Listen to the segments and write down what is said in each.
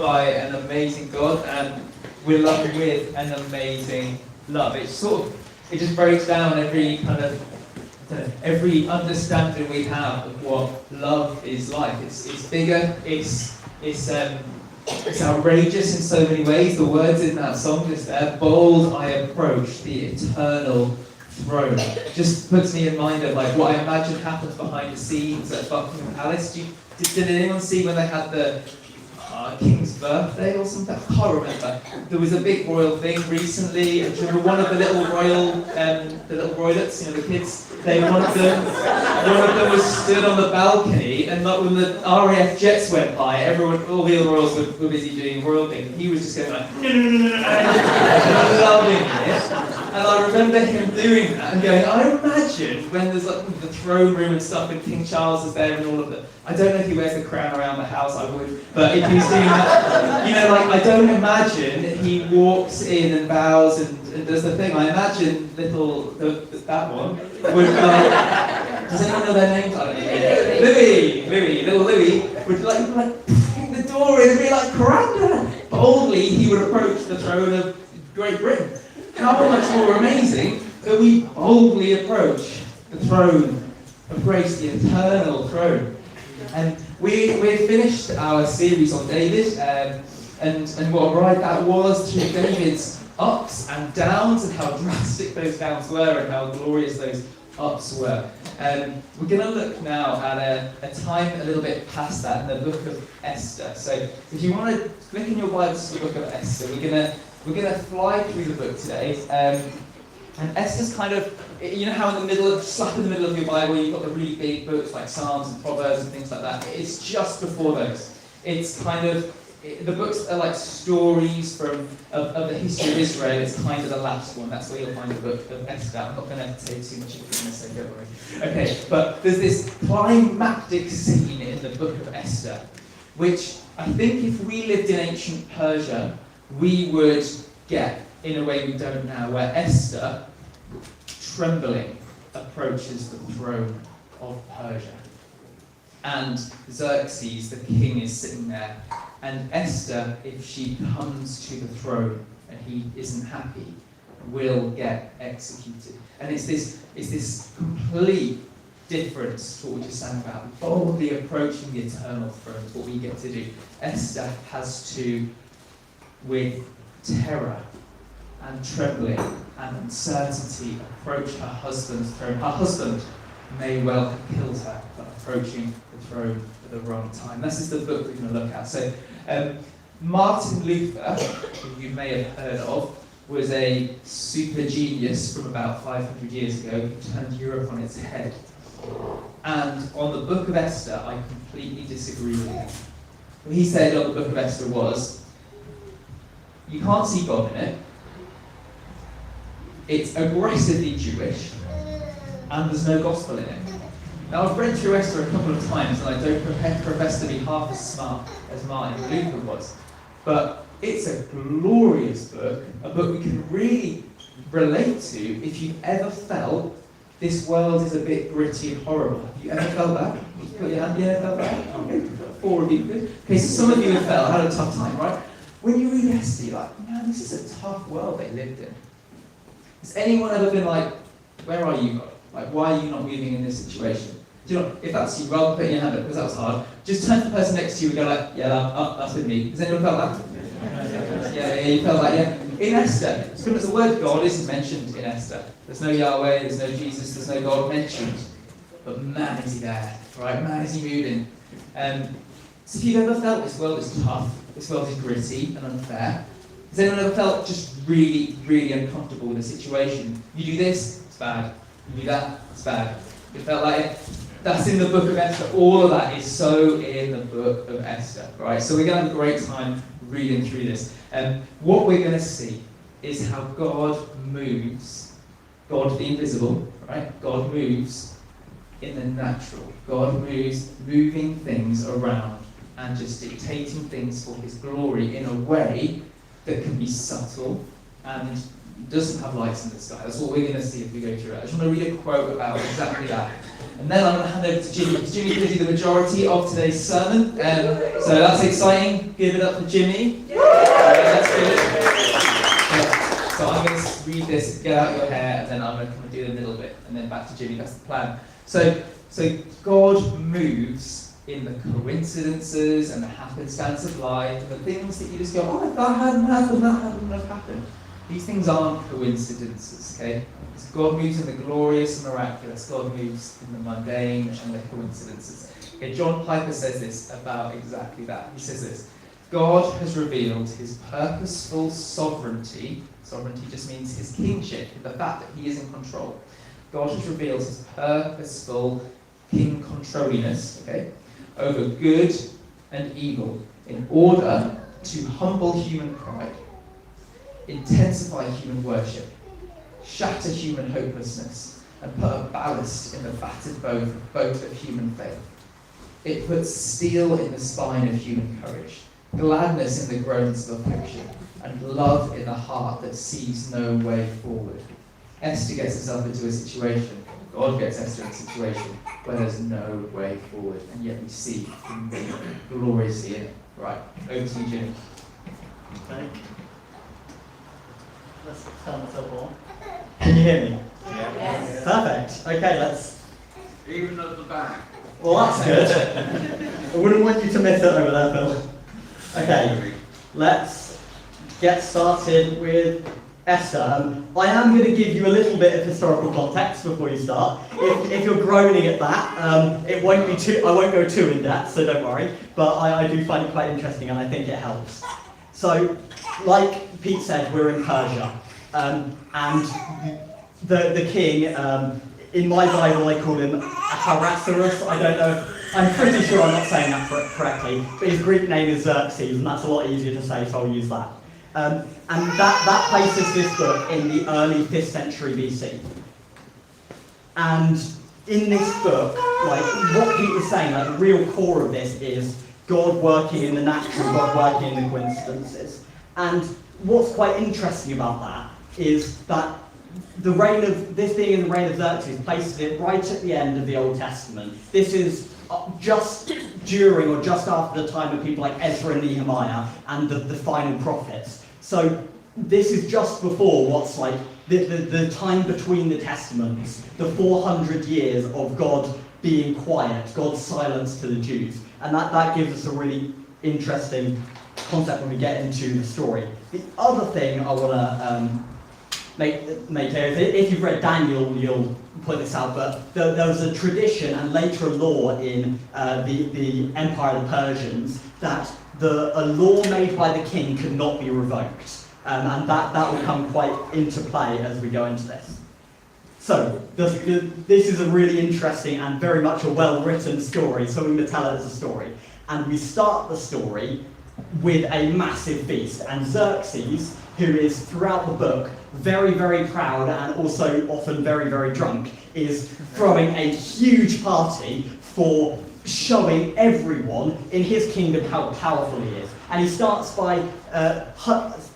By an amazing God, and we're loved with an amazing love. It just breaks down every kind of every understanding we have of what love is like. It's bigger. It's outrageous in so many ways. The words in that song just there, bold I approach the eternal throne, just puts me in mind of like what I imagine happens behind the scenes at Buckingham Palace. Did anyone see when they had the King's birthday or something? I can't remember. There was a big royal thing recently, and do you remember one of the little royalets, the kids? One of them was stood on the balcony, and when the RAF jets went by, all the other royals were busy doing royal things. He was just going like, loving it. And I remember him doing that and going, I imagine when there's like the throne room and stuff, and King Charles is there and all of it. I don't know if he wears the crown around the house, I would, but if he's doing that, I don't imagine he walks in and bows and does the thing. I imagine that one would does anyone know their names? I don't know. Little Louis would like kick the door in and be like, Coranda! Boldly, he would approach the throne of Great Britain. How much more amazing that we boldly approach the throne of grace, the eternal throne. And we've finished our series on David, and what a ride that was through David's ups and downs, and how drastic those downs were, and how glorious those ups were. We're going to look now at a time a little bit past that in the book of Esther. So if you want to click in your Bibles to the book of Esther, we're going to fly through the book today. And Esther's kind of, how in the middle of your Bible you've got the really big books like Psalms and Proverbs and things like that. It's just before those. It's kind of, the books are like stories of the history of Israel. It's kind of the last one. That's where you'll find the book of Esther. I'm not going to say too much of it, so don't worry. Okay, but there's this climactic scene in the book of Esther, which I think if we lived in ancient Persia, we would get in a way we don't now, where Esther, trembling, approaches the throne of Persia. And Xerxes, the king, is sitting there. And Esther, if she comes to the throne and he isn't happy, will get executed. And it's this complete difference to what we just sang about. Boldly approaching the eternal throne is what we get to do. Esther has to, with terror and trembling and uncertainty, approach her husband's throne. Her husband may well have killed her for approaching the throne at the wrong time. This is the book we're going to look at. So, Martin Luther, who you may have heard of, was a super genius from about 500 years ago who turned Europe on its head. And on the book of Esther, I completely disagree with him. What he said on the book of Esther was, you can't see God in it, it's aggressively Jewish, and there's no gospel in it. Now, I've read through Esther a couple of times, and I don't profess to be half as smart as Martin Luther was, but it's a glorious book, a book we can really relate to if you've ever felt this world is a bit gritty and horrible. Have you ever felt that? You put your hand in, ever felt that? Okay, 4 of you good. Okay, so some of you have felt, had a tough time, right? When you read Esther, you're like, man, this is a tough world they lived in. Has anyone ever been like, where are you, God? Like, why are you not moving in this situation? Do you know, if that's you, rather than putting your hand up, because that was hard, just turn to the person next to you and go like, yeah, that's with me. Has anyone felt that? Yeah, you felt that, yeah. In Esther, the word God isn't mentioned in Esther. There's no Yahweh, there's no Jesus, there's no God mentioned. But man, is he there, right? Man, is he moving. So if you've ever felt this world is tough, this world is gritty and unfair, has anyone ever felt just really, really uncomfortable with a situation? You do this, it's bad. You do that, it's bad. You felt like it? That's in the book of Esther. All of that is so in the book of Esther, right? So we're going to have a great time reading through this. What we're going to see is how God moves, God the invisible, right? God moves in the natural. God moves moving things around and just dictating things for his glory in a way that can be subtle and doesn't have lights in the sky. That's what we're going to see if we go through it. I just want to read a quote about exactly that. And then I'm going to hand over to Jimmy, because Jimmy's going to do the majority of today's sermon. So that's exciting. Give it up for Jimmy. That's good. So I'm going to read this, get out your hair, and then I'm going to come and do the middle bit, and then back to Jimmy. That's the plan. So God moves in the coincidences and the happenstance of life, the things that you just go, oh, if that hadn't happened, that hadn't have happened. These things aren't coincidences, okay? God moves in the glorious and miraculous. God moves in the mundane and the coincidences. Okay, John Piper says this about exactly that. He says this: God has revealed his purposeful sovereignty. Sovereignty just means his kingship, the fact that he is in control. God has revealed his purposeful king controlliness, okay, over good and evil, in order to humble human pride, intensify human worship, shatter human hopelessness, and put a ballast in the battered boat of human faith. It puts steel in the spine of human courage, gladness in the groans of affection, and love in the heart that sees no way forward. Esther gets herself into a situation, God gets Esther in a situation where there's no way forward, and yet we see him gloriously in it. Right, over to you, Jimmy. Okay. Let's turn myself on. Can you hear me? Yes. Perfect. Okay, let's... Even at the back. Well, that's good. I wouldn't want you to miss it over there, Phil. Okay, let's get started with Esther. I am going to give you a little bit of historical context before you start. If you're groaning at that, it won't be too. I won't go too in depth, so don't worry. But I do find it quite interesting, and I think it helps. So, like Pete said, we're in Persia, and the king. In my Bible, I call him Ahasuerus. I don't know. I'm pretty sure I'm not saying that correctly, but his Greek name is Xerxes, and that's a lot easier to say, so I'll use that. And that places this book in the early 5th century BC. And in this book, like what Pete was saying, like the real core of this is God working in the natural, God working in the coincidences. And what's quite interesting about that is that this being in the reign of Xerxes places it right at the end of the Old Testament. This is just during or just after the time of people like Ezra and Nehemiah and the final prophets. So this is just before what's like the time between the Testaments, the 400 years of God being quiet, God's silence to the Jews. And that gives us a really interesting concept when we get into the story. The other thing I want to make clear is, if you've read Daniel, you'll point this out, but there was a tradition and later a law in the Empire of the Persians that a law made by the king could not be revoked. And that will come quite into play as we go into this. So, this is a really interesting and very much a well-written story, so we're going to tell it as a story. And we start the story with a massive feast. And Xerxes, who is throughout the book very, very proud and also often very, very drunk, is throwing a huge party for showing everyone in his kingdom how powerful he is. And he starts by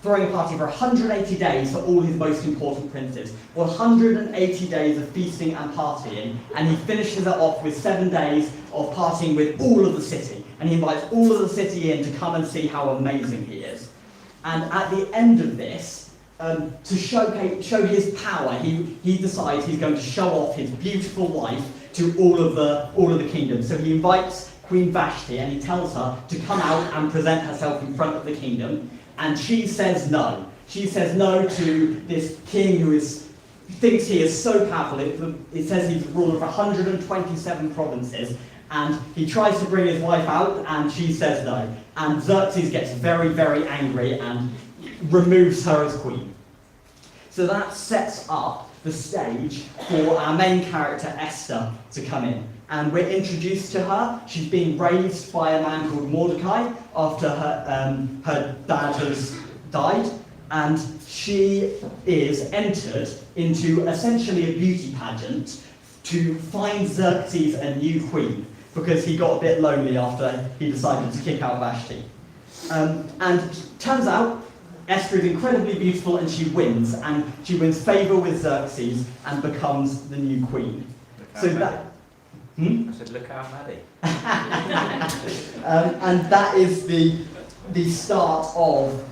throwing a party for 180 days for all his most important princes. 180 days of feasting and partying, and he finishes it off with 7 days of partying with all of the city. And he invites all of the city in to come and see how amazing he is. And at the end of this, to show his power, he decides he's going to show off his beautiful wife to all of the kingdom. So he invites Queen Vashti and he tells her to come out and present herself in front of the kingdom. And she says no. She says no to this king who thinks he is so powerful. It says he's the ruler of 127 provinces. And he tries to bring his wife out, and she says no. And Xerxes gets very, very angry and removes her as queen. So that sets up the stage for our main character, Esther, to come in. And we're introduced to her. She's being raised by a man called Mordecai after her dad has died. And she is entered into essentially a beauty pageant to find Xerxes a new queen, because he got a bit lonely after he decided to kick out Vashti. And turns out Esther is incredibly beautiful, and she wins favour with Xerxes and becomes the new queen. So Hmm? I said, look out, Maddie. And that is the start of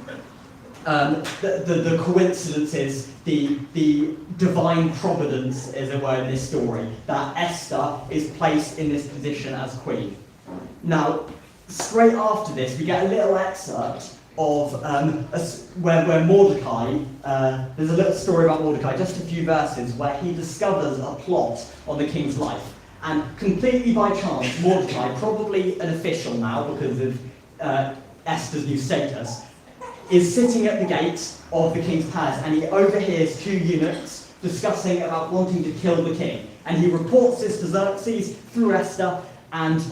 the coincidences, the divine providence, as it were, in this story, that Esther is placed in this position as queen. Now, straight after this, we get a little excerpt of where Mordecai, there's a little story about Mordecai, just a few verses, where he discovers a plot on the king's life. And completely by chance, Mordecai, probably an official now because of Esther's new status, is sitting at the gate of the king's palace, and he overhears two eunuchs discussing about wanting to kill the king. And he reports this to Xerxes through Esther, and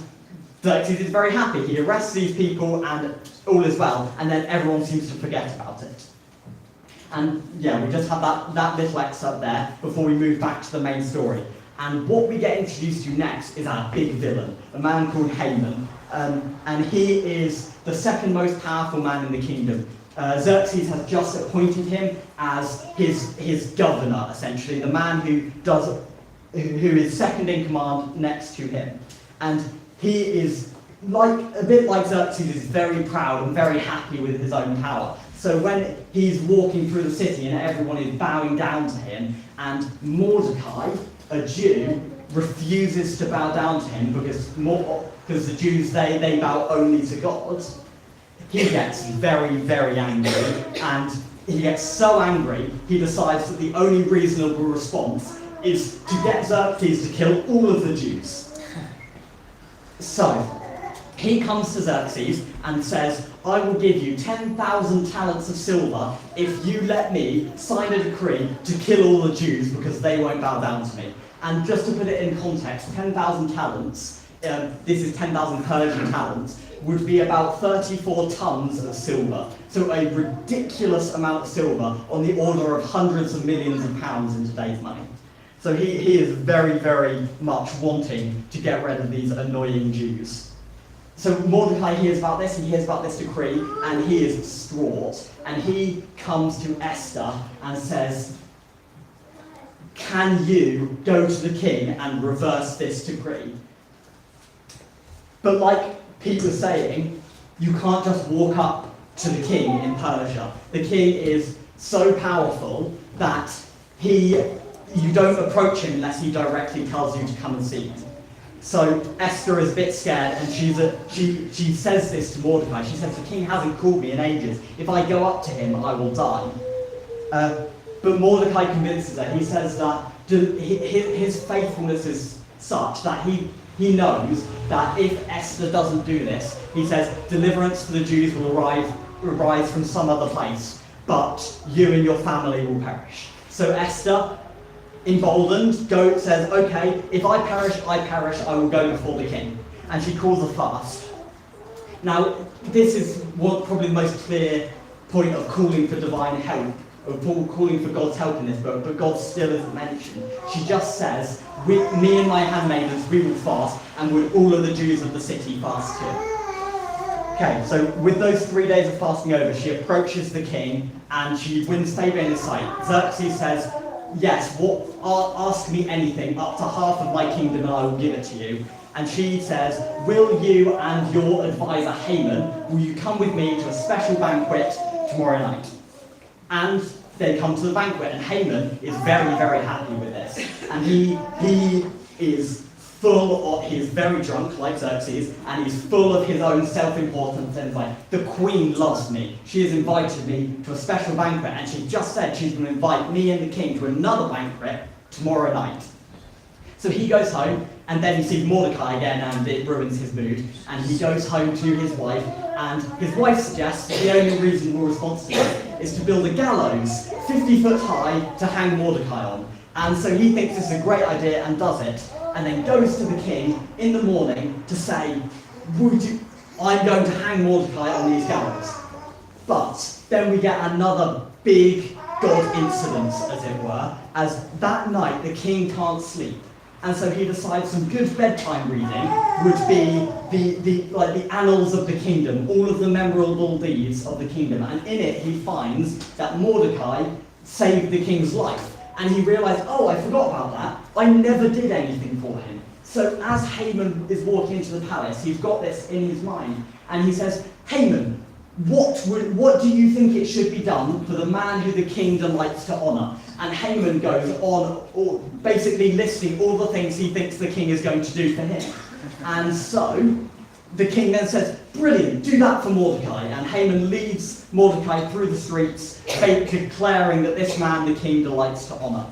Xerxes is very happy. He arrests these people, and all is well, and then everyone seems to forget about it. And yeah, we just have that little excerpt there before we move back to the main story. And what we get introduced to next is our big villain, a man called Haman. And he is the second most powerful man in the kingdom. Xerxes has just appointed him as his governor, essentially, the man who is second in command next to him. And he is, a bit like Xerxes, is very proud and very happy with his own power. So when he's walking through the city and everyone is bowing down to him, and Mordecai, a Jew, refuses to bow down to him because the Jews, they bow only to God, he gets very, very angry, and he gets so angry, he decides that the only reasonable response is to get Xerxes to kill all of the Jews. So, he comes to Xerxes and says, I will give you 10,000 talents of silver if you let me sign a decree to kill all the Jews because they won't bow down to me. And just to put it in context, 10,000 talents, this is 10,000 Persian talents, would be about 34 tons of silver. So a ridiculous amount of silver on the order of hundreds of millions of pounds in today's money. So he is very, very much wanting to get rid of these annoying Jews. So Mordecai hears about this, he hears about this decree, and he is distraught. And he comes to Esther and says, can you go to the king and reverse this decree? But like Pete was saying, you can't just walk up to the king in Persia. The king is so powerful that you don't approach him unless he directly tells you to come and see him. So Esther is a bit scared, and she says this to Mordecai. She says, the king hasn't called me in ages. If I go up to him, I will die. But Mordecai convinces her. He says that his faithfulness is such that he knows that if Esther doesn't do this, he says, deliverance for the Jews will arise from some other place, but you and your family will perish. So Esther, emboldened, says, okay, if I perish, I will go before the king. And she calls a fast. Now, this is probably the most clear point of calling for divine help, of calling for God's help in this book, but God still isn't mentioned. She just says, me and my handmaidens, we will fast, and would all of the Jews of the city fast too? Okay, so with those 3 days of fasting over, she approaches the king, and she wins favour in his sight. Xerxes says, yes, ask me anything, up to half of my kingdom, and I will give it to you. And she says, will you and your advisor Haman, will you come with me to a special banquet tomorrow night? And they come to the banquet, and Haman is very, very happy with this. And he is he is very drunk, like Xerxes, and he's full of his own self-importance, and like, the queen loves me. She has invited me to a special banquet, and she just said she's going to invite me and the king to another banquet tomorrow night. So he goes home, and then he sees Mordecai again, and it ruins his mood. And he goes home to his wife, and his wife suggests that the only reasonable response to this is to build a gallows 50 foot high to hang Mordecai on. And so he thinks it's a great idea and does it, and then goes to the king in the morning to say, I'm going to hang Mordecai on these gallows. But then we get another big God incident, as it were, as that night the king can't sleep. And so he decides some good bedtime reading would be the annals of the kingdom, all of the memorable deeds of the kingdom. And in it he finds that Mordecai saved the king's life. And he realised, oh, I forgot about that. I never did anything for him. So as Haman is walking into the palace, he's got this in his mind, and he says, Haman, what do you think it should be done for the man who the king delights to honour? And Haman goes on, basically listing all the things he thinks the king is going to do for him. And so the king then says, brilliant, do that for Mordecai. And Haman leads Mordecai through the streets, declaring that this man the king delights to honour.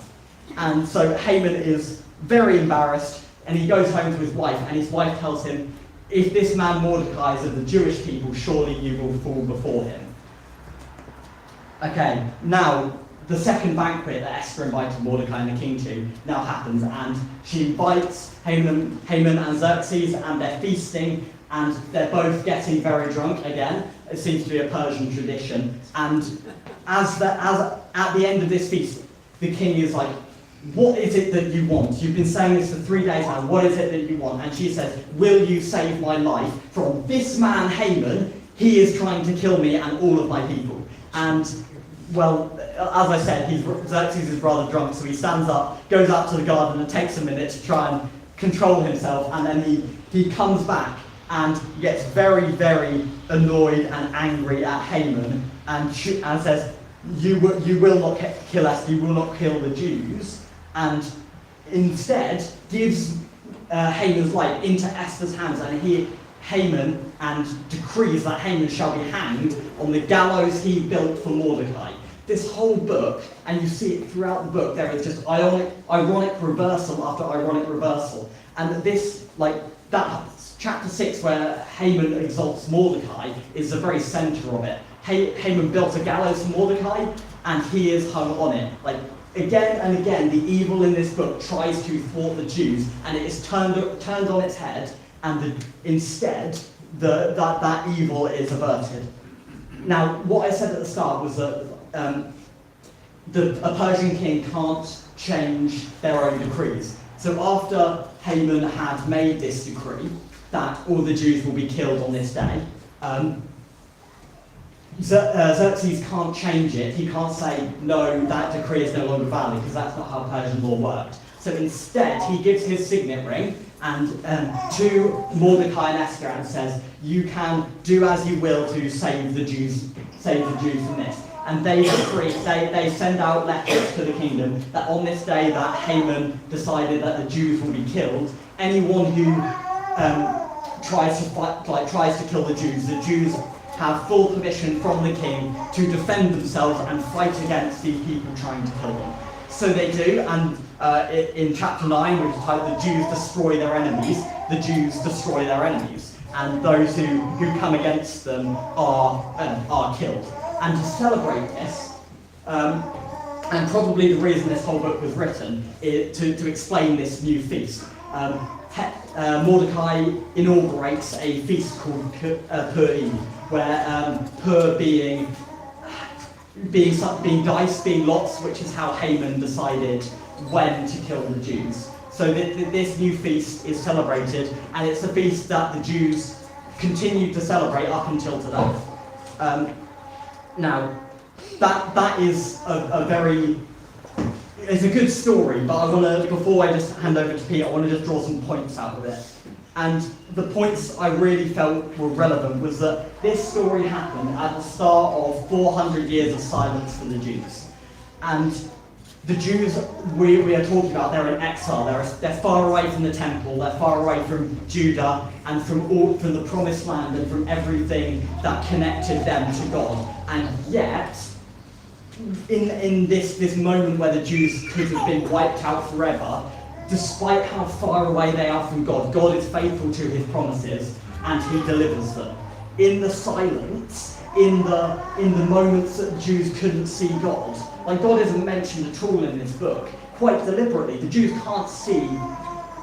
And so Haman is very embarrassed, and he goes home to his wife, and his wife tells him, if this man Mordecai is of the Jewish people, surely you will fall before him. Okay, now the second banquet that Esther invited Mordecai and the king to now happens, and she invites Haman and Xerxes, and they're feasting, and they're both getting very drunk again. It seems to be a Persian tradition. And as at the end of this feast, the king is like, what is it that you want? You've been saying this for 3 days now. What is it that you want? And she says, will you save my life from this man Haman? He is trying to kill me and all of my people. And, well, as I said, Xerxes is rather drunk, so he stands up, goes out to the garden and takes a minute to try and control himself, and then he comes back and gets very, very annoyed and angry at Haman and says, you will not kill Esther, you will not kill the Jews, and instead gives Haman's life into Esther's hands, and Haman decrees that Haman shall be hanged on the gallows he built for Mordecai. This whole book, and you see it throughout the book, there is just ironic reversal after ironic reversal. And this, that chapter 6 where Haman exalts Mordecai is the very centre of it. Haman built a gallows for Mordecai, and he is hung on it. Again and again, the evil in this book tries to thwart the Jews, and it is turned on its head, and instead, that evil is averted. Now, what I said at the start was that a Persian king can't change their own decrees. So after Haman had made this decree that all the Jews will be killed on this day, Xerxes can't change it. He can't say, no, that decree is no longer valid, because that's not how Persian law worked. So instead, he gives his signet ring to Mordecai and Esther and says, you can do as you will to save the Jews from this. And they decree, they send out letters to the kingdom that on this day that Haman decided that the Jews will be killed, anyone who tries to kill the Jews have full permission from the king to defend themselves and fight against these people trying to kill them. So they do, and in chapter 9, which is titled "The Jews Destroy Their Enemies," the Jews destroy their enemies, and those who come against them are killed. And to celebrate this, and probably the reason this whole book was written, is to explain this new feast. Mordecai inaugurates a feast called Purim, where Pur being dice, being lots, which is how Haman decided when to kill the Jews. So this new feast is celebrated, and it's a feast that the Jews continue to celebrate up until today. Now, that is it's a good story, but I want to, before I just hand over to Pete, I want to just draw some points out of it. And the points I really felt were relevant was that this story happened at the start of 400 years of silence for the Jews. And the Jews we are talking about, they're in exile, they're far away from the temple, they're far away from Judah and from the promised land and from everything that connected them to God. And yet, in this moment where the Jews could have been wiped out forever, despite how far away they are from God, God is faithful to his promises and he delivers them. In the silence, in the moments that the Jews couldn't see God, God isn't mentioned at all in this book, quite deliberately. The Jews can't see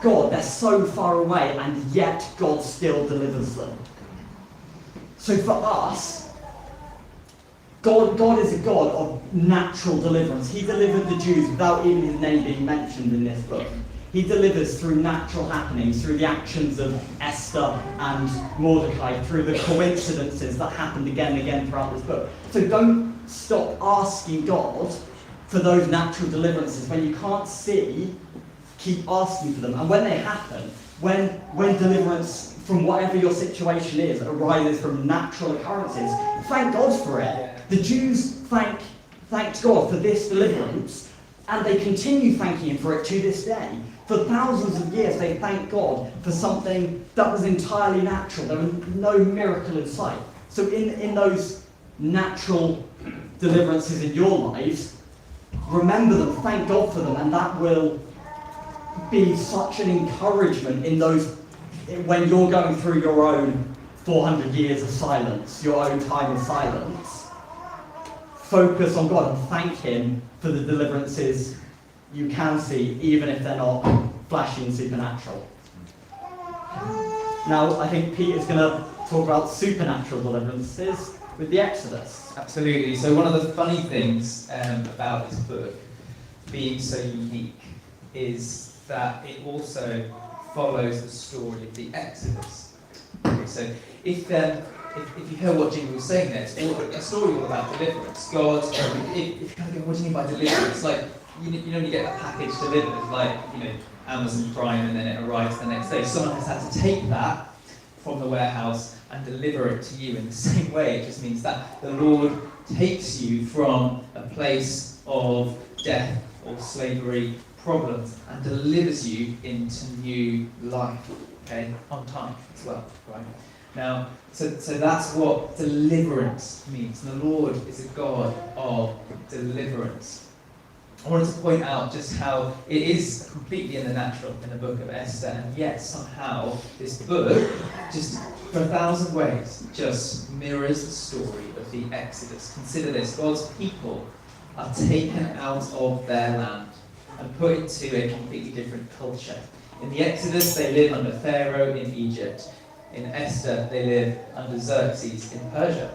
God, they're so far away, and yet God still delivers them. So for us, God is a God of natural deliverance. He delivered the Jews without even his name being mentioned in this book. He delivers through natural happenings, through the actions of Esther and Mordecai, through the coincidences that happened again and again throughout this book. So don't stop asking God for those natural deliverances. When you can't see, keep asking for them. And when they happen, when deliverance from whatever your situation is arises from natural occurrences, thank God for it. The Jews thanked God for this deliverance, and they continue thanking him for it to this day. For thousands of years they thank God for something that was entirely natural. There was no miracle in sight. So in those natural deliverances in your lives, remember them, thank God for them, and that will be such an encouragement in those when you're going through your own 400 years of silence, your own time of silence. Focus on God and thank him for the deliverances you can see, even if they're not flashy and supernatural. Now, I think Pete is going to talk about supernatural deliverances with the Exodus. Absolutely. So one of the funny things about this book being so unique is that it also follows the story of the Exodus. Okay, so if you hear what Jimmy was saying there, it's a story all about deliverance. God, if you kind of go, what do you mean by deliverance? Like, you only get a package delivered, like, Amazon Prime, and then it arrives the next day. Someone has had to take that from the warehouse and deliver it to you. In the same way, it just means that the Lord takes you from a place of death or slavery, problems, and delivers you into new life, okay, on time as well, right? Now, so that's what deliverance means. The Lord is a God of deliverance. I wanted to point out just how it is completely in the natural in the book of Esther, and yet somehow this book, just for 1,000 ways, just mirrors the story of the Exodus. Consider this: God's people are taken out of their land and put into a completely different culture. In the Exodus, they live under Pharaoh in Egypt. In Esther, they live under Xerxes in Persia.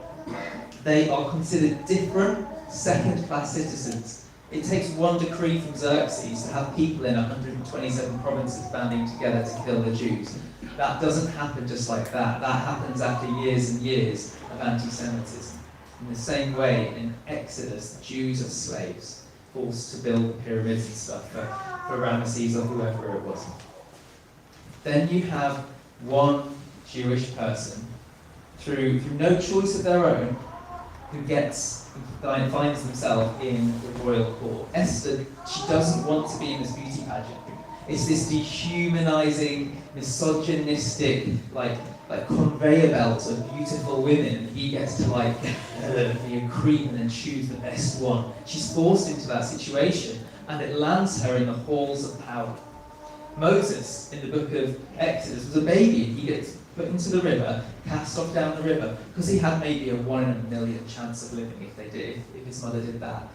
They are considered different, second-class citizens. It takes one decree from Xerxes to have people in 127 provinces banding together to kill the Jews. That doesn't happen just like that. That happens after years and years of anti-Semitism. In the same way, in Exodus, Jews are slaves, forced to build the pyramids and stuff for Ramesses or whoever it was. Then you have one Jewish person, through no choice of their own, who finds themselves in the royal court. Esther, she doesn't want to be in this beauty pageant. It's this dehumanizing, misogynistic, like conveyor belt of beautiful women, and he gets to be a creep and then choose the best one. She's forced into that situation, and it lands her in the halls of power. Moses, in the book of Exodus, was a baby, and he gets put into the river, cast off down the river, because he had maybe a 1 in a million chance of living if his mother did that.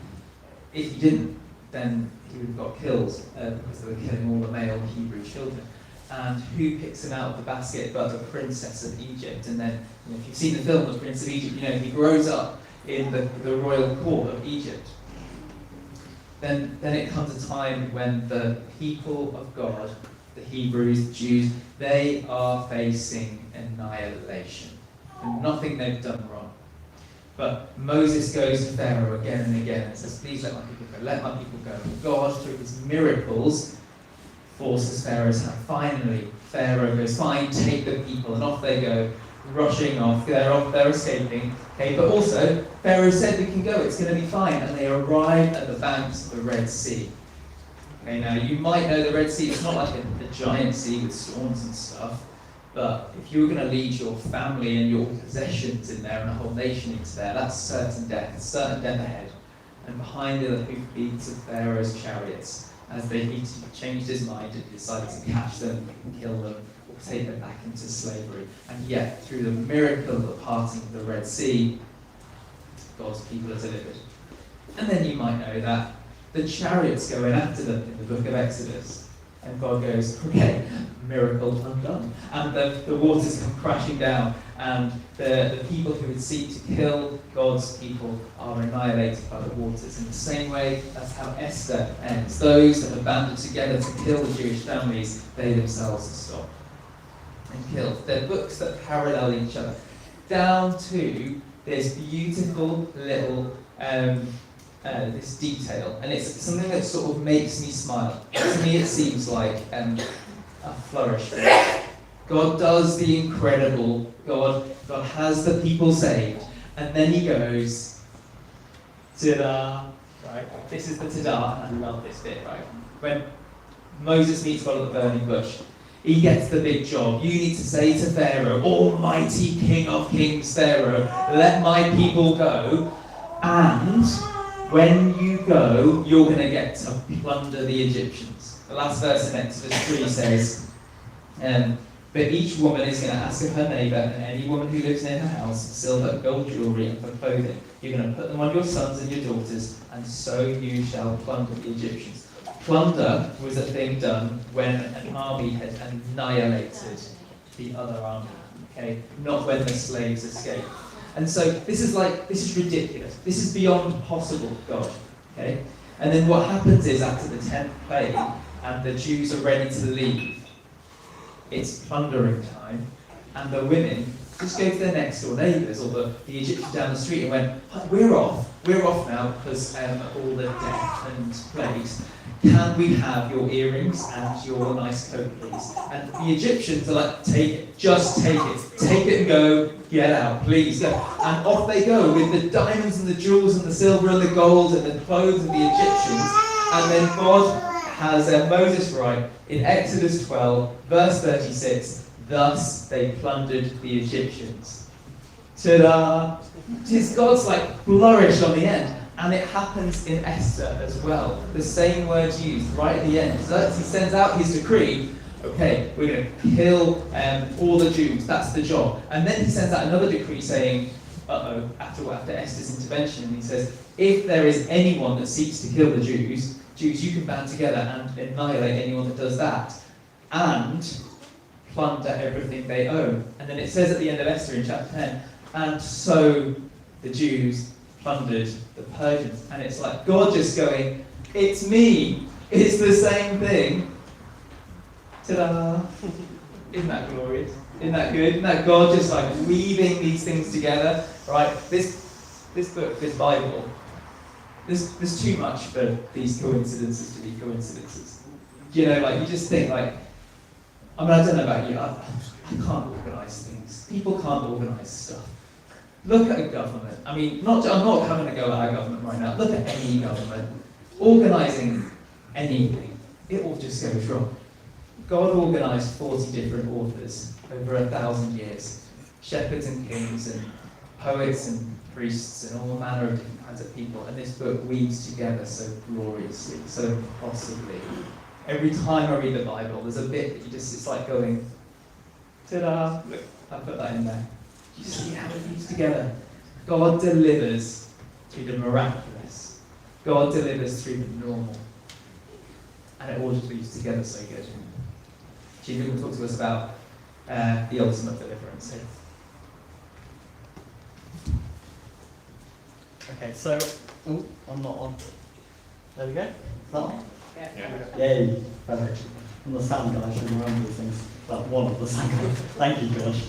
If he didn't, then he would have got killed because they were killing all the male Hebrew children. And who picks him out of the basket but the princess of Egypt? And then, if you've seen the film The Prince of Egypt, he grows up in the royal court of Egypt. Then it comes a time when the people of God, the Hebrews, the Jews, they are facing annihilation for nothing they've done wrong. But Moses goes to Pharaoh again and again and says, please let my people go, let my people go. And God, through his miracles, forces Pharaoh's hand. Finally, Pharaoh goes, fine, take the people, and off they go, rushing off. They're escaping. Okay, but also, Pharaoh said we can go, it's going to be fine. And they arrive at the banks of the Red Sea. Okay, now you might know the Red Sea, it's not like a giant sea with storms and stuff, but if you were going to lead your family and your possessions in there and a whole nation into there, that's certain death ahead. And behind are the hoofbeats of Pharaoh's chariots, as he changed his mind and decided to catch them and kill them or take them back into slavery. And yet, through the miracle of the parting of the Red Sea, God's people are delivered. And then you might know that the chariots go in after them in the book of Exodus. And God goes, okay, miracle undone. And the waters come crashing down, and the people who would seek to kill God's people are annihilated by the waters. In the same way, that's how Esther ends. Those that have banded together to kill the Jewish families, they themselves are stopped and killed. They're books that parallel each other, down to this beautiful little this detail, and it's something that sort of makes me smile. To me, it seems like a flourish. God does the incredible. God has the people saved. And then he goes, ta-da, right? This is the ta-da, and I love this bit, right? When Moses meets God at the burning bush, he gets the big job. You need to say to Pharaoh, Almighty King of Kings, Pharaoh, let my people go. And when you go, you're going to get to plunder the Egyptians. The last verse in Exodus 3 says, but each woman is going to ask of her neighbour and any woman who lives near her house silver, gold jewellery and for clothing. You're going to put them on your sons and your daughters, and so you shall plunder the Egyptians. Plunder was a thing done when an army had annihilated the other army, okay? Not when the slaves escaped. And so this is ridiculous. This is beyond possible, God, okay? And then what happens is after the 10th plague and the Jews are ready to leave, it's plundering time, and the women just go to their next door neighbours or the Egyptians down the street and went, we're off now because of all the death and plagues. Can we have your earrings and your nice coat, please? And the Egyptians are like, take it, just take it and go, get out, please go. And off they go with the diamonds and the jewels and the silver and the gold and the clothes of the Egyptians. And then God has Moses write in Exodus 12, verse 36, thus they plundered the Egyptians. Ta-da! God's like flourish on the end. And it happens in Esther as well. The same word's used right at the end. So he sends out his decree, okay, we're going to kill all the Jews, that's the job. And then he sends out another decree saying, after Esther's intervention, and he says, if there is anyone that seeks to kill the Jews, you can band together and annihilate anyone that does that. And plunder everything they own. And then it says at the end of Esther in chapter 10, and so the Jews plundered the Persians. And it's like God just going, it's me, it's the same thing. Ta-da! Isn't that glorious? Isn't that good? Isn't that God just like weaving these things together? Right? This book, this Bible, there's too much for these coincidences to be coincidences. You know, like you just think like, I mean, I don't know about you, I can't organise things. People can't organise stuff. Look at a government. I mean, I'm not having a go at our government right now. Look at any government. Organising anything, it all just goes wrong. God organised 40 different authors over 1,000 years. Shepherds and kings and poets and priests and all manner of different kinds of people. And this book weaves together so gloriously, so possibly. Every time I read the Bible, there's a bit that it's like going, ta-da, look, I put that in there. You see how it weaves together? God delivers through the miraculous. God delivers through the normal. And it all just weaves together so good. Jimmy will talk to us about the ultimate deliverance. Okay, so, I'm not on. There we go. Is that on? Yeah. Yay, perfect. I'm the sound guy, I should remember these things. Well, one of the sound guys. Thank you, George.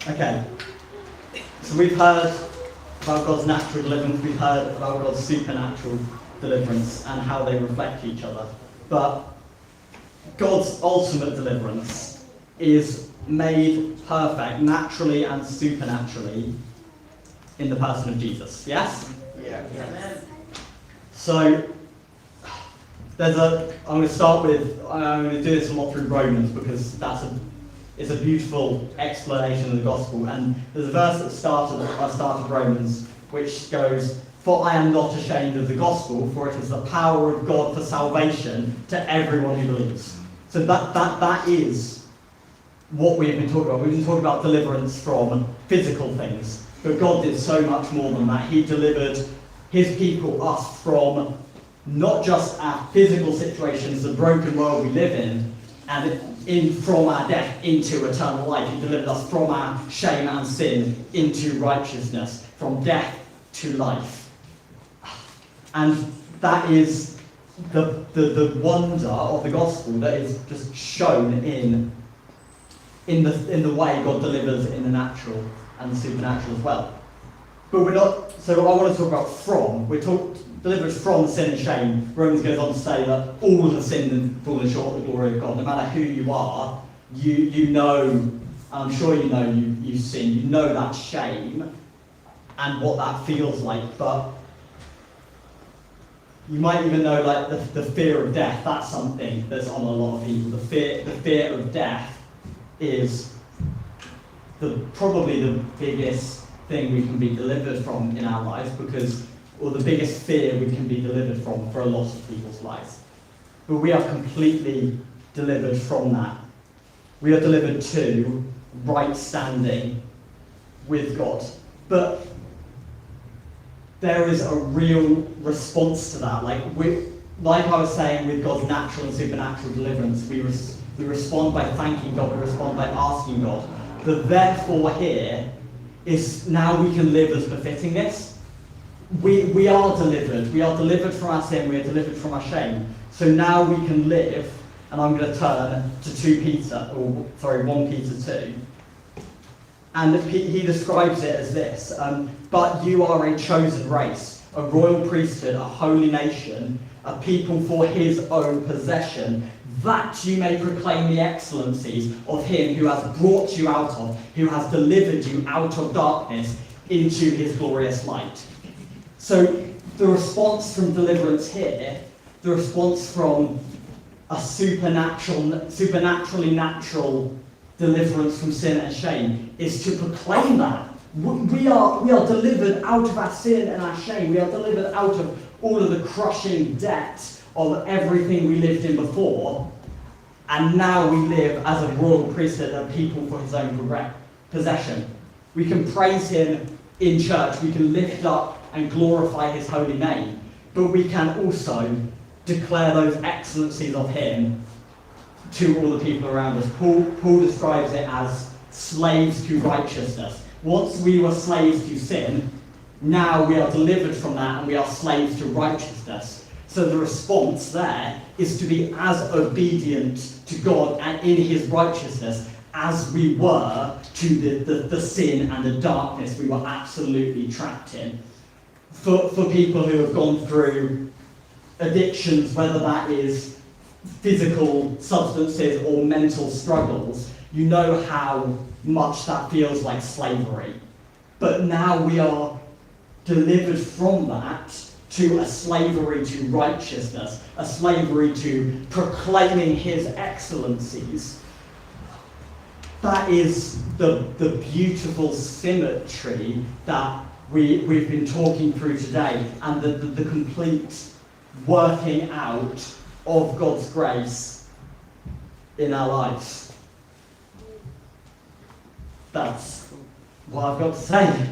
Okay, so we've heard about God's natural deliverance, we've heard about God's supernatural deliverance and how they reflect each other. But God's ultimate deliverance is made perfect, naturally and supernaturally, in the person of Jesus. Yes? Yeah. So, I'm going to do this a lot through Romans because it's a beautiful explanation of the gospel. And there's a verse at the start of Romans which goes, for I am not ashamed of the gospel, for it is the power of God for salvation to everyone who believes. So that is what we have been talking about. We've been talking about deliverance from physical things. But God did so much more than that. He delivered his people, us, from not just our physical situations, the broken world we live in, and from our death into eternal life. He delivered us from our shame and sin into righteousness, from death to life. And that is the wonder of the gospel that is just shown in the way God delivers in the natural and the supernatural as well. But we're not. So I want to talk about from. delivered from sin and shame. Romans goes on to say that all have sinned and fallen short of the glory of God. No matter who you are, you know, I'm sure you know you sin, you know that shame and what that feels like, but you might even know like the fear of death. That's something that's on a lot of people. The fear of death is probably the biggest thing we can be delivered from in our lives, or the biggest fear we can be delivered from for a lot of people's lives. But we are completely delivered from that. We are delivered to right standing with God. But there is a real response to that. Like I was saying, with God's natural and supernatural deliverance, we respond by thanking God, we respond by asking God. The therefore here is now we can live as befitting this. We are delivered. We are delivered from our sin. We are delivered from our shame. So now we can live, and I'm going to turn to 1 Peter 2. And he describes it as this, but you are a chosen race, a royal priesthood, a holy nation, a people for his own possession, that you may proclaim the excellencies of him who has brought you out of, who has delivered you out of darkness into his glorious light. So the response from deliverance here, the response from a supernaturally natural deliverance from sin and shame, is to proclaim that. We are delivered out of our sin and our shame. We are delivered out of all of the crushing debt of everything we lived in before. And now we live as a royal priesthood, a people for his own possession. We can praise him in church. We can lift up and glorify his holy name. But we can also declare those excellencies of him to all the people around us. Paul describes it as slaves to righteousness. Once we were slaves to sin, now we are delivered from that and we are slaves to righteousness. So the response there is to be as obedient to God and in his righteousness as we were to the sin and the darkness we were absolutely trapped in. For people who have gone through addictions, whether that is physical substances or mental struggles, you know how much that feels like slavery. But now we are delivered from that to a slavery to righteousness, a slavery to proclaiming his excellencies. That is the beautiful symmetry that we've been talking through today, and the complete working out of God's grace in our lives. That's what I've got to say.